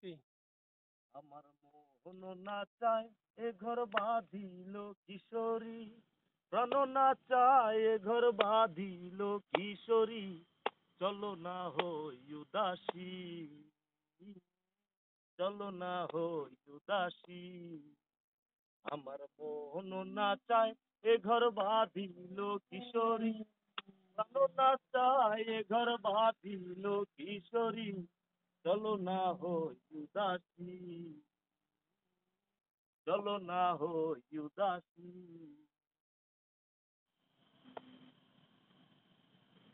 কি? আমার মোহন নাচায় এ ঘর বাঁধিল কিশোরী, প্রাণ নাচায় এ ঘর বাঁধিল কিশোরী, চলো না হই উদাসী, চলো না হই উদাসী। আমার মোহন নাচায় এ ঘর বাঁধিল কিশোরী, প্রাণ নাচায় এ ঘর বাঁধিল কিশোরী, চলো না হই উদাসী, চলো না হই উদাসী।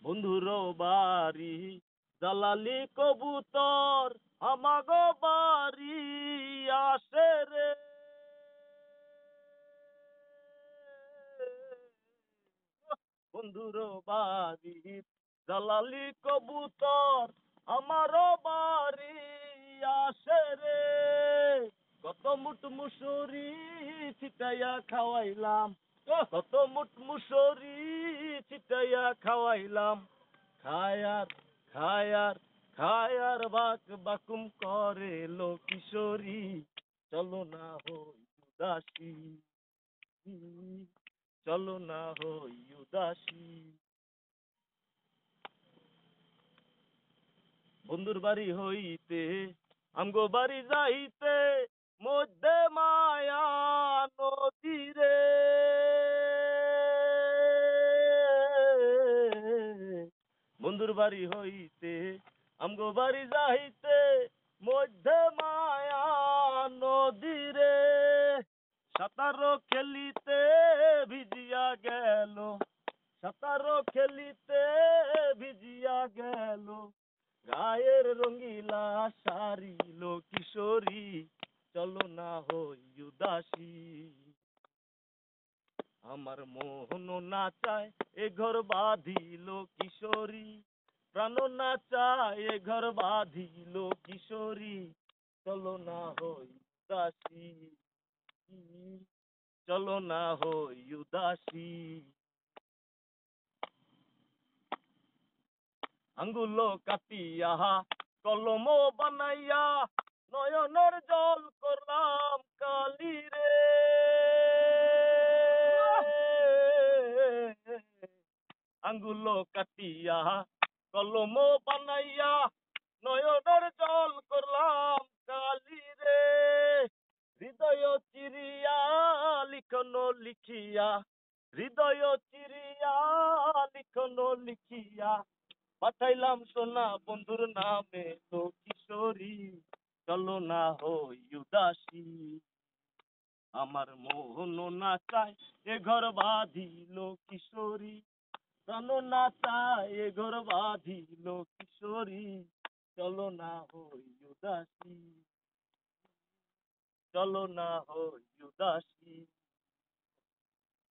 বন্ধুর বাড়ি জালালি কবুতর আমাগো বাড়ি আসে রে, বন্ধুর বাড়ি জালালি কবুতর আমারও বাড়ি আসে রে। কত মুট মুসুরি ছিটাইয়া খাওয়াইলাম, কত মুট মুসুরি ছিটাইয়া খাওয়াইলাম, খায়ার খায়ার খায়ার বাক বাকুম করে লো কিশোরী, চলো না হই উদাসী, চলো না হই উদাসী। বন্ধুর বাড়ি হইতে আমগো বাড়ি যাইতে মধ্যে মায়া নদী রে, বন্ধুর বাড়ি হইতে আমগো বাড়ি যাইতে মধ্যে মায়া নদী রে। সাঁতারো খেলিতে ভিজিয়া গেল, সাঁতারো খেলিতে ভিজিয়া গেল, গায়ের রঙিলা শাড়ি লো কিশোরী, চলো না হই উদাসী। আমার মোহন নাচায় এ ঘর বাঁধিল কিশোরী, প্রাণ নাচায় এ ঘর বাঁধিল কিশোরী, চলো না হই উদাসী, চলো না হই উদাসী। আঙ্গুল কাটিয়া কলম বানাইয়া নয়নের জল করলাম কালি রে, আঙ্গুল কাটিয়া কলম বানাইয়া নয়নের জল করলাম কালি রে। হৃদয় চিরিয়া লিখন লিখিয়া, হৃদয় চিরিয়া লিখন লিখিয়া, পাঠাইলাম সোনা বন্ধুর নামে তো কিশোরী, চলো না হই উদাসী। আমার মোহন নাচায় এ ঘর বাঁধিল কিশোরী, প্রাণ নাচায় এ ঘর বাঁধিল কিশোরী, চলো না হই উদাসী, চলো না হই উদাসী।